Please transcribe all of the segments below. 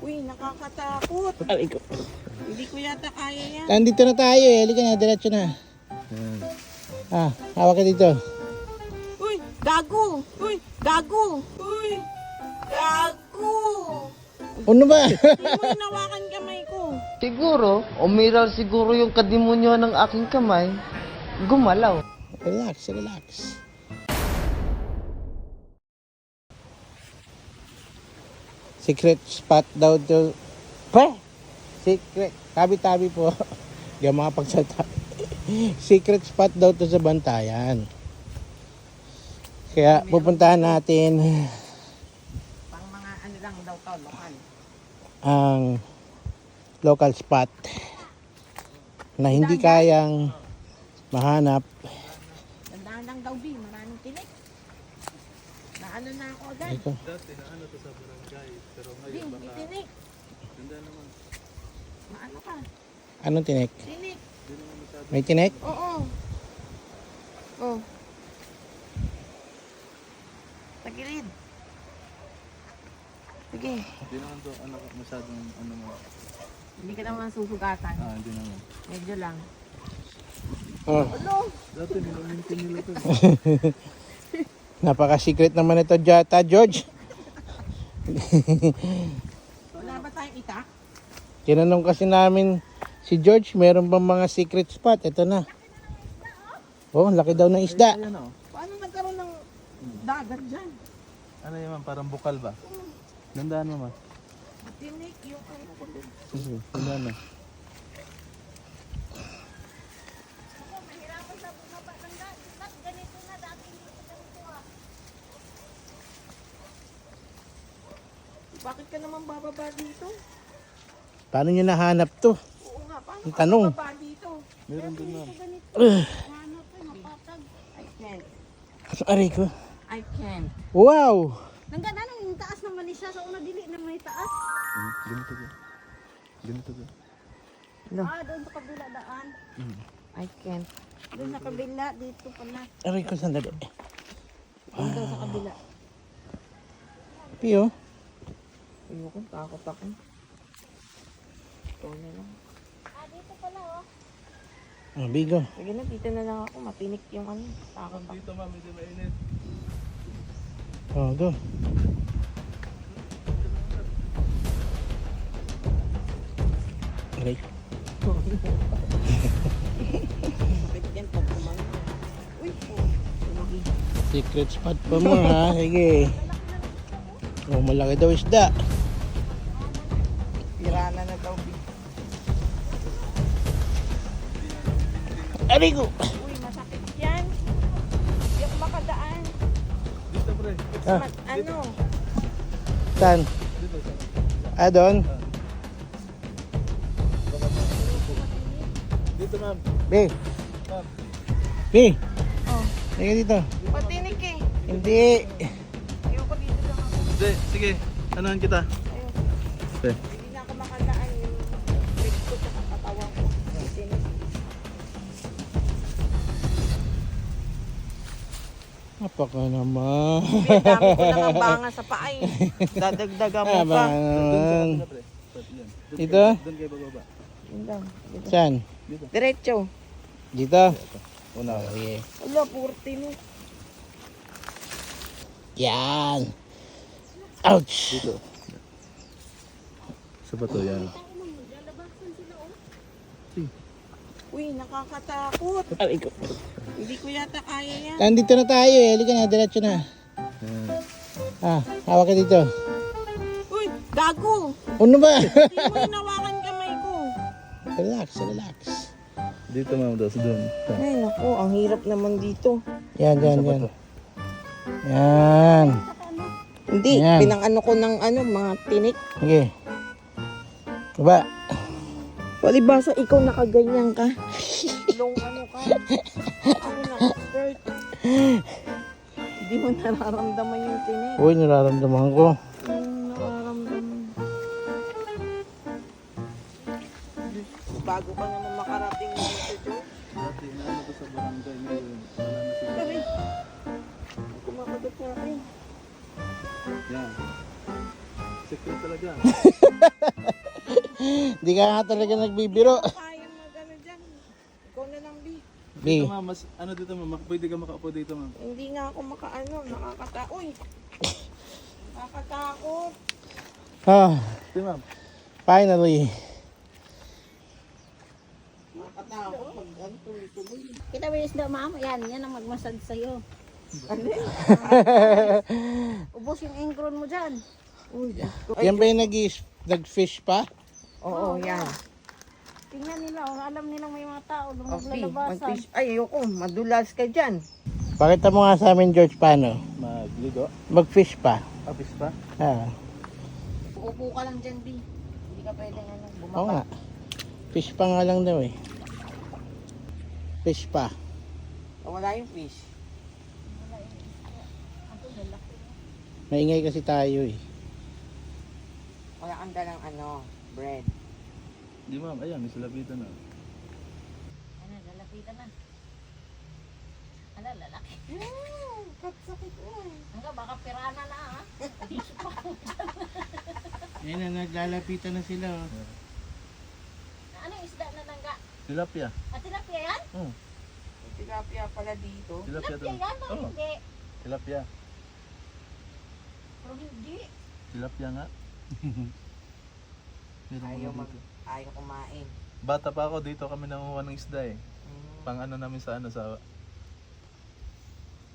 Uy, nakakatakot. Aray ko. Hindi ko yata kaya yan. Nandito na tayo eh. Halika na, diretso na. Hawak ka dito. Uy, gago! Uy, gago! Uy, gago! Ano ba? Hindi mo hinawakan kamay ko. Siguro, umiral siguro yung kadimonyo ng aking kamay. Gumalaw. Relax, relax. Secret spot daw to. Secret. Tabi-tabi po. Hindi ako makapagsalita. Secret spot daw to sa Bantayan. Kaya pupuntahan natin Pang mga ano lang daw to, lokal. ang local spot na hindi kayang mahanap. Tandaan lang daw, B. Maraming tinik. Naano na ako agad. Ito. Dati na ano to sa barangay, pero B, ngayon may baka tinik. ganda naman. Maano ka? Anong tinik? Tinik. Hindi naman masyado. May tinik? Oo. Oh. Tagilid. Sige. Hindi naman to ano masyadong ano mo. Hindi ka naman susugatan. Hindi naman. Medyo lang. Oh. Ano? Dati nilamintin nila to. Napaka-secret naman ito, Jata, George. Wala ba tayong itak? Tinanong kasi namin si George, meron bang mga secret spot? Ito na. Oh, laki daw ng isda. Ayan o. Paano nagkaroon ng dagat dyan? Ano yan man, parang bukal ba? Gandaan mo ma. Tinik yung ano ko dun. Sige, gandaan na. Bakit ka naman bababa dito? Paano nyo nahanap to? Oo nga, paano Ang ka tanong. bababa dito? Meron din ma'am. I can't. Aray ko. I can't. Wow! Nangga nung taas naman ni siya sa una dili na may taas. Ganito ba? Ganito ba? Ah, doon sa kabila daan. I can't. Doon sa kabila dito pala. Aray ko, sandali. Doon daw sa kabila. Pio. Ayoko, takot ako. Ito na lang. Ah, dito pala oh. Oh, bigo. Sige na, dito na lang ako. Matinik yung ano. Takot ako. Dito ma'am, medyo mainit. Oh, go. Aray. Bakit yan pag kumano? Uy, tumagi. Secret spot pa mo ha. Sige. Oh, malaki daw isda. Pirana na daw. Aray ko. Uy, masakit yan. Hindi ako makadaan. Dito pre. Ah, Ano? saan? Ah, doon? Dito ma'am. Be. Ma'am. Be. Oh, Sige dito. patinik eh. Hindi. Ayoko dito lang ako. Hindi, sige. Anuhan kita. Ayoko. Okay. Hindi na ako makadaan yung leg ko sa katawan ko. Patinik. Napaka naman. Ang dami ko nang banga sa paa eh. Dadagdagan mo pa. Naman. Pre. Yan. Dito? Doon kayo bababa. Yun lang. Dito. Saan? Diretso. Dito? Una. Okay. Wala, puro tinik. Yan. Ouch. Dito. Sa bato yan. Uy, nakakatakot. Aray ko. Hindi ko yata kaya yan. Nandito na tayo eh. Halika na, diretso na. Yan. Hawak ka dito. Uy, gago! Ano ba? Hindi mo hinawakan kamay ko. Relax, relax. Dito ma'am, daw sa doon. Ay, naku, ang hirap naman dito. Yan, yan, yan. Yan. Hindi, Ayan. pinang-ano ko ng ano, mga tinik. Sige. Baba. Palibasa, ikaw nakaganyan ka. Long ano ka. Ako na-expert. Hindi mo nararamdaman yung tinik. Uy, nararamdaman ko. Nararamdaman. Bago ka naman makarating dito, Joe. Dati na ano to sa barangay ngayon. Wala na sila. Aray. Kumakagat na akin. Yan. Secret talaga. Di ka nga talaga nagbibiro. Kaya mag-ano dyan. Ikaw na lang, B. B. Dito ma'am, mas ano dito ma'am, pwede ka makaupo dito ma'am. Hindi nga ako makaano, Uy! Nakakatakot. Ah, Dito ma'am. finally. Nakakatakot. Pag ano, tuloy-tuloy. Kita mo yung isda, ma'am. Yan ang magmasad sa'yo. Ubos yung ingron mo dyan. Uy, Yan ba yung nag-fish pa? oo, yan. Tingnan nila, alam nilang may mga tao doon Okay, naglalabasan. mag-fish. Ay, ayoko. Madulas ka dyan. Pakita mo nga sa amin, George, paano? Magligo. Mag-fish pa. Abis pa. Ah, Upo ka lang dyan, B. Hindi ka pwedeng oo nga. Fish pa nga lang daw eh. Fish pa. Wala yung fish. Maingay kasi tayo eh. Wala kang dalang bread. Di ma'am, ayan, may salapitan na. Ano, lalapitan na. Ano, lalaki. Katsakit mo. Hanggang baka pirana na, ha? Ayun na, naglalapitan na sila oh. Ano yung isda na nangga? Tilapia. At tilapia yan? Oh, Tilapia pala dito. tilapia Tilapia doon. yan, no? Oh, Hindi. tilapia. Pero hindi. Tilapia nga. Meron Ayaw, mga dito. ayaw kumain. Bata pa ako, dito kami nanguha ng isda eh. Pang ano namin sa ano, sa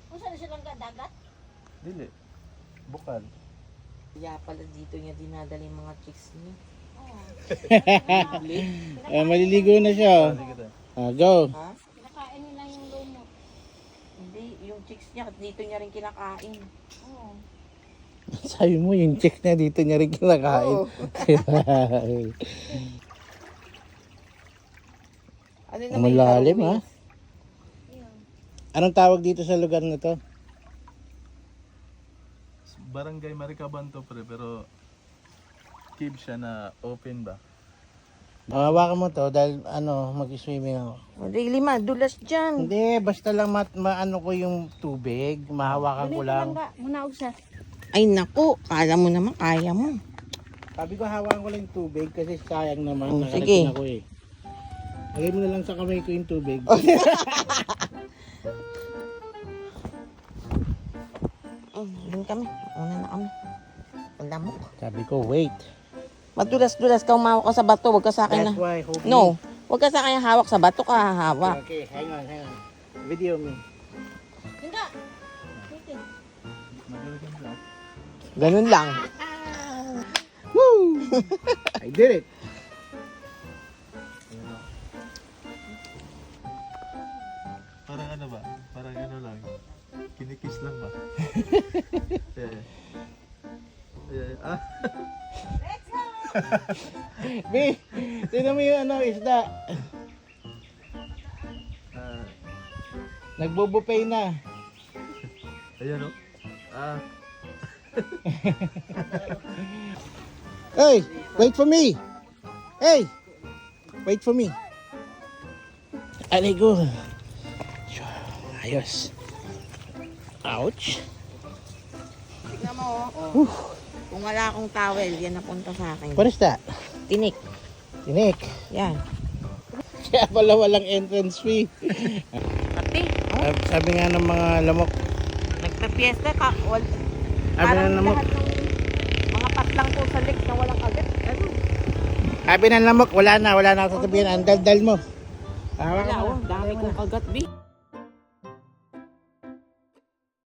Kung saan silang dagat? dili. Bukal. Kaya pala dito niya dinadala yung mga chicks niya. Oo. Maliligo na siya oh. Sige tayo. Ah, go. Ha? Kinakain nila yung lumot. Hindi, yung chicks niya dito niya rin kinakain. Oo. Sabi mo, yung chick na dito niya rin kinakain. Oo. Ano Ang malalim ha. Yun. Anong tawag dito sa lugar na to? Barangay Maricabanto pre, pero cave siya na open ba? Hawakan mo to dahil mag-swimming ako. Really madulas dyan. Hindi, basta lang maano ko yung tubig, mahawakan ko lang. Muna sa. Ay naku, kala mo naman kaya mo. Sabi ko hawakan ko lang yung tubig kasi sayang naman. Oh, nakarating sige. ako eh. Lagay mo na lang sa kamay ko yung tubig. Doon kami. Una na kami. Ang lamok. Sabi ko, wait. Madulas-dulas ka umawak ka sa bato. Huwag ka sa akin na. That's why, hope No. Huwag ka sa akin hawak sa bato ka hahawak. Okay, hang on. Video me. Hindi. Maglalagyan lang. Ganun lang. Woo! I did it. Parang ano ba? Parang ano lang. Kinikis lang ba? Yeah. Yeah. Ah. B, tignan mo yung isda. Ah. Nagbubupay na. Ayan o. Ah. Hey, wait for me. Hey, wait for me. Aligo. Ayos. Ouch. Tignan mo. Oh. Kung wala akong towel, yan napunta sa akin. What is that? Tinik. Tinik. Yan. Kaya pala walang entrance fee. Pati. Sabi nga ng mga lamok. Nagpa-fiesta ka. Sabi Parang ng lamok. lahat ng mga patlang po sa legs na walang agad. Ano? Sabi ng lamok, wala na ako sasabihin. Ang daldal mo. Wala, oh. Dami kong kagat, B.